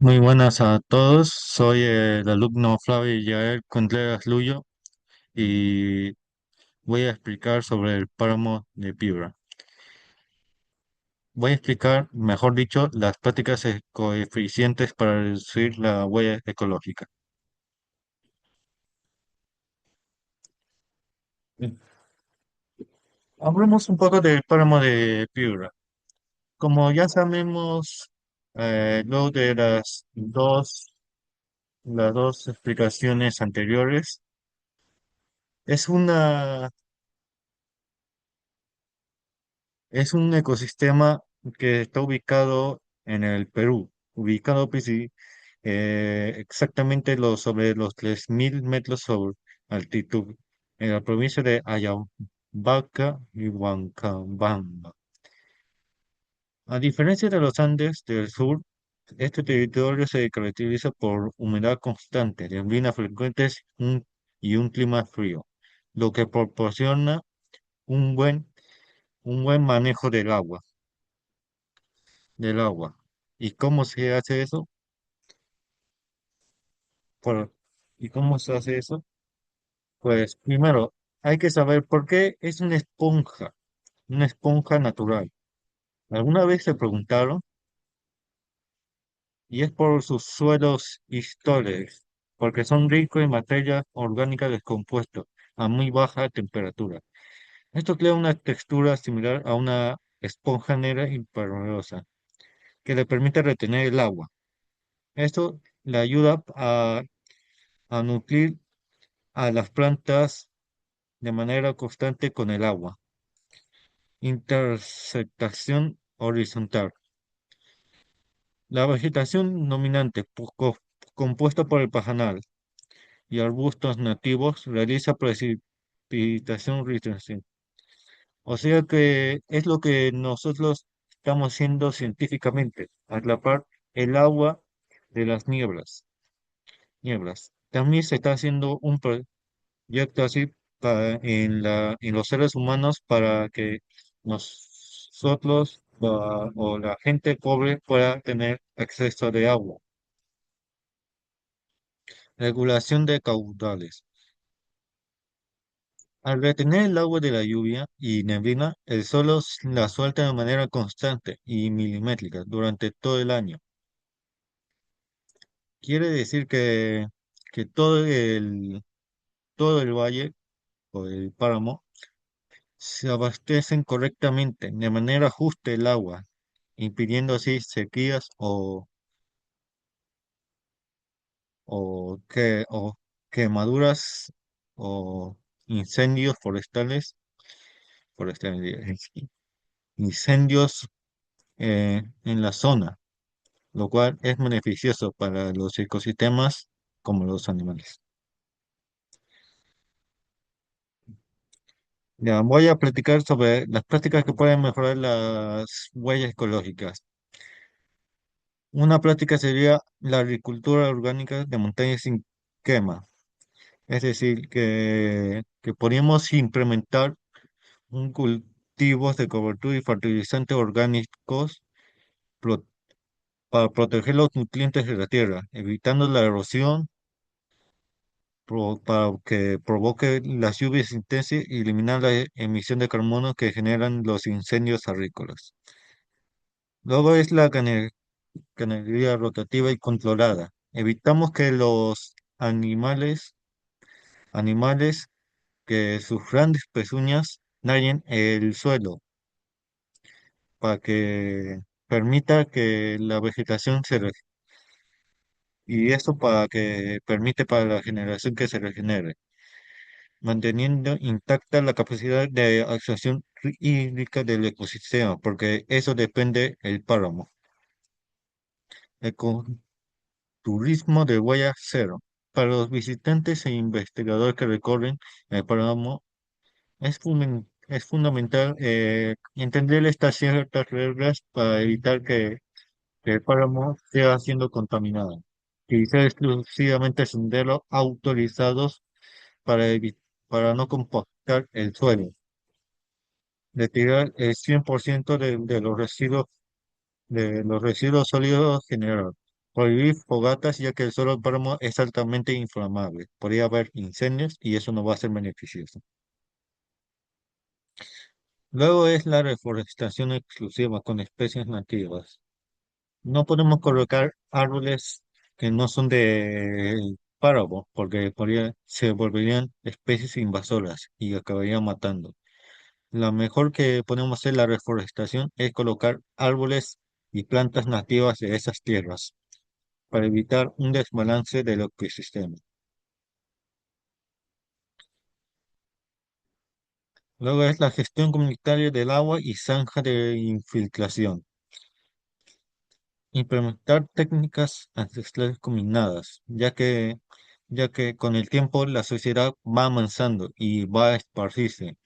Muy buenas a todos, soy el alumno Flavio Yael Contreras Luyo y voy a explicar sobre el páramo de Piura. Voy a explicar, mejor dicho, las prácticas coeficientes para reducir la huella ecológica. Bien. Hablemos un poco del páramo de Piura. Como ya sabemos, luego de las dos explicaciones anteriores, es una Es un ecosistema que está ubicado en el Perú, ubicado pues, sí, exactamente sobre los 3.000 metros sobre altitud, en la provincia de Ayabaca y Huancabamba. A diferencia de los Andes del sur, este territorio se caracteriza por humedad constante, neblinas frecuentes y un clima frío, lo que proporciona un un buen manejo del agua. ¿Y cómo se hace eso? Por, ¿Y cómo se hace eso? Pues primero, hay que saber por qué es una esponja natural. ¿Alguna vez se preguntaron? Y es por sus suelos históricos, porque son ricos en materia orgánica descompuesta a muy baja temperatura. Esto crea una textura similar a una esponja negra impermeosa, que le permite retener el agua. Esto le ayuda a nutrir a las plantas de manera constante con el agua. Intersectación horizontal. La vegetación dominante, compuesta por el pajonal y arbustos nativos, realiza precipitación horizontal. O sea que es lo que nosotros estamos haciendo científicamente, atrapar el agua de las nieblas. También se está haciendo un proyecto así en los seres humanos para que nosotros o la gente pobre pueda tener acceso de agua. Regulación de caudales. Al retener el agua de la lluvia y neblina, el suelo la suelta de manera constante y milimétrica durante todo el año. Quiere decir que todo el valle o el páramo se abastecen correctamente, de manera justa el agua, impidiendo así sequías o quemaduras o incendios forestales, incendios en la zona, lo cual es beneficioso para los ecosistemas como los animales. Ya, voy a platicar sobre las prácticas que pueden mejorar las huellas ecológicas. Una práctica sería la agricultura orgánica de montaña sin quema. Es decir, que podríamos implementar un cultivos de cobertura y fertilizantes orgánicos pro- para proteger los nutrientes de la tierra, evitando la erosión para que provoque las lluvias intensas y eliminar la emisión de carbono que generan los incendios agrícolas. Luego es la ganadería rotativa y controlada. Evitamos que los animales que sus grandes pezuñas dañen el suelo para que permita que la vegetación y esto para que permite para la generación que se regenere, manteniendo intacta la capacidad de absorción hídrica del ecosistema, porque eso depende el páramo. Ecoturismo de huella cero. Para los visitantes e investigadores que recorren el páramo, es fundamental entender estas ciertas reglas para evitar que el páramo sea siendo contaminado. Utilizar exclusivamente senderos autorizados para no compactar el suelo. Retirar el 100% de los residuos sólidos generados. Prohibir fogatas ya que el suelo del páramo es altamente inflamable. Podría haber incendios y eso no va a ser beneficioso. Luego es la reforestación exclusiva con especies nativas. No podemos colocar árboles que no son de páramo porque se volverían especies invasoras y acabarían matando. La mejor que podemos hacer la reforestación es colocar árboles y plantas nativas de esas tierras para evitar un desbalance del ecosistema. Luego es la gestión comunitaria del agua y zanja de infiltración. Implementar técnicas ancestrales combinadas, ya que con el tiempo la sociedad va avanzando y va a esparcirse,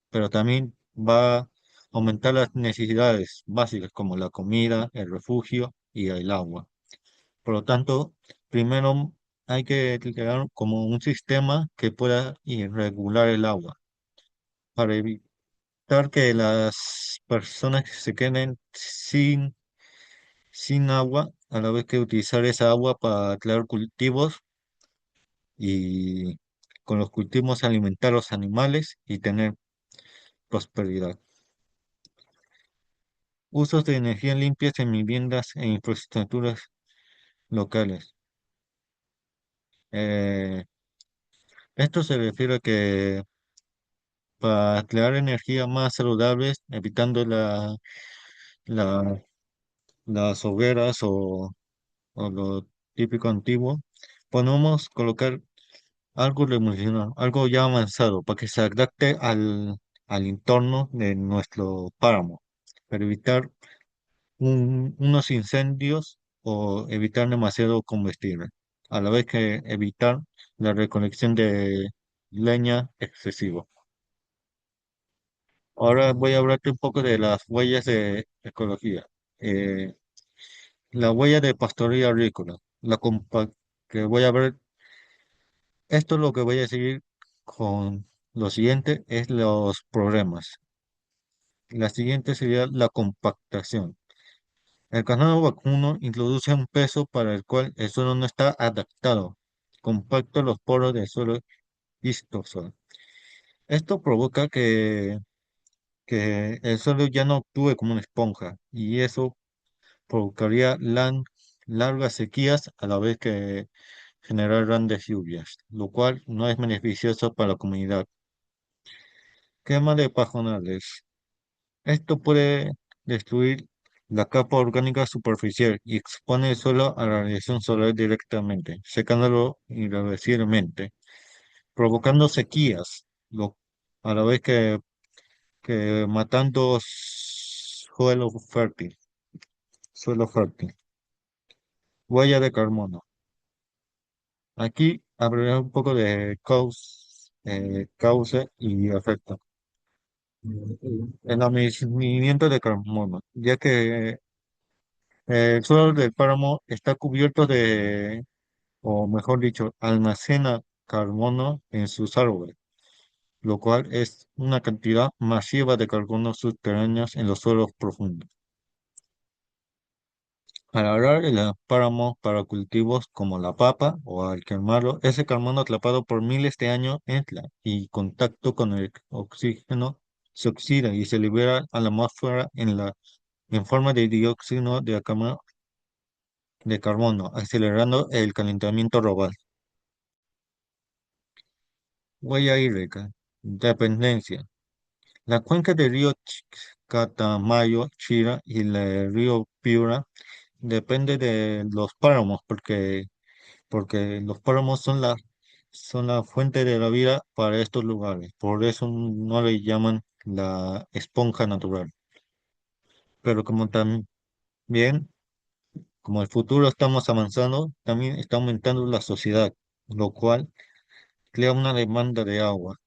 pero también va a aumentar las necesidades básicas como la comida, el refugio y el agua. Por lo tanto, primero hay que crear como un sistema que pueda regular el agua para evitar que las personas se queden sin agua, a la vez que utilizar esa agua para crear cultivos y con los cultivos alimentar a los animales y tener prosperidad. Usos de energía limpias en viviendas e infraestructuras locales. Eh, Esto se refiere a que para crear energía más saludables, evitando la- las hogueras o lo típico antiguo, podemos colocar algo revolucionario, algo ya avanzado, para que se adapte al entorno de nuestro páramo, para evitar unos incendios o evitar demasiado combustible, a la vez que evitar la recolección de leña excesiva. Ahora voy a hablarte un poco de las huellas de ecología. Eh, la huella de pastoreo agrícola, que voy a ver, esto es lo que voy a seguir con lo siguiente, es los problemas. La siguiente sería la compactación. El ganado vacuno introduce un peso para el cual el suelo no está adaptado. Compacta los poros del suelo vistoso. Esto provoca que el suelo ya no actúe como una esponja y eso provocaría largas sequías a la vez que generar grandes lluvias, lo cual no es beneficioso para la comunidad. Quema de pajonales. Esto puede destruir la capa orgánica superficial y expone el suelo a la radiación solar directamente, secándolo irreversiblemente, provocando sequías, a la vez que matando suelo fértil. Huella de carbono. Aquí hablaré un poco de causa y efecto. El almacenamiento de carbono, ya que el suelo del páramo está cubierto o mejor dicho, almacena carbono en sus árboles, lo cual es una cantidad masiva de carbono subterráneos en los suelos profundos. Al arar el páramo para cultivos como la papa o al quemarlo, ese carbono atrapado por miles de años entra y contacto con el oxígeno se oxida y se libera a la atmósfera en forma de dióxido de carbono, acelerando el calentamiento global. Huella hídrica. Dependencia. La cuenca del río Catamayo, Chira y el río Piura depende de los páramos porque los páramos son la fuente de la vida para estos lugares. Por eso no le llaman la esponja natural. Pero como también, como el futuro estamos avanzando, también está aumentando la sociedad, lo cual crea una demanda de agua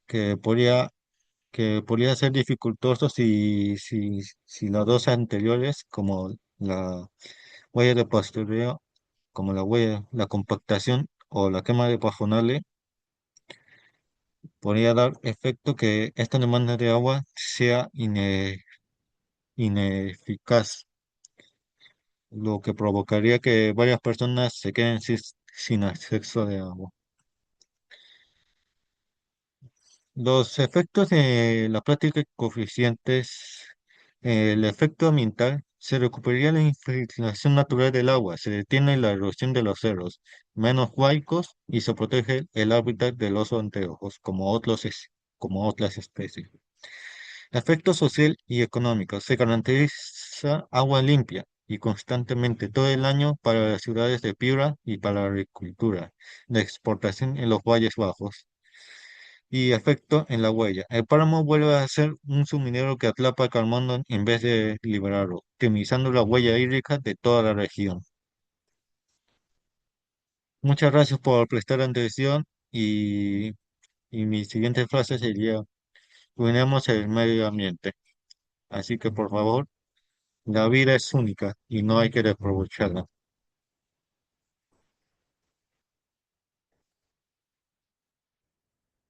que podría ser dificultoso si las dos anteriores, como la huella de pastoreo, como la compactación o la quema de pajonales, podría dar efecto que esta demanda de agua sea ineficaz. lo que provocaría que varias personas se queden sin acceso de agua. Los efectos de la práctica coeficientes, el efecto ambiental, se recuperaría la infiltración natural del agua, se detiene la erosión de los cerros, menos huaicos y se protege el hábitat del oso anteojos, como otras especies. Efecto social y económico, se garantiza agua limpia y constantemente todo el año para las ciudades de Piura y para la agricultura, de exportación en los valles bajos y efecto en la huella. El páramo vuelve a ser un suminero que atrapa carbono en vez de liberarlo, optimizando la huella hídrica de toda la región. Muchas gracias por prestar atención y mi siguiente frase sería, cuidemos el medio ambiente. Así que por favor, la vida es única y no hay que desaprovecharla.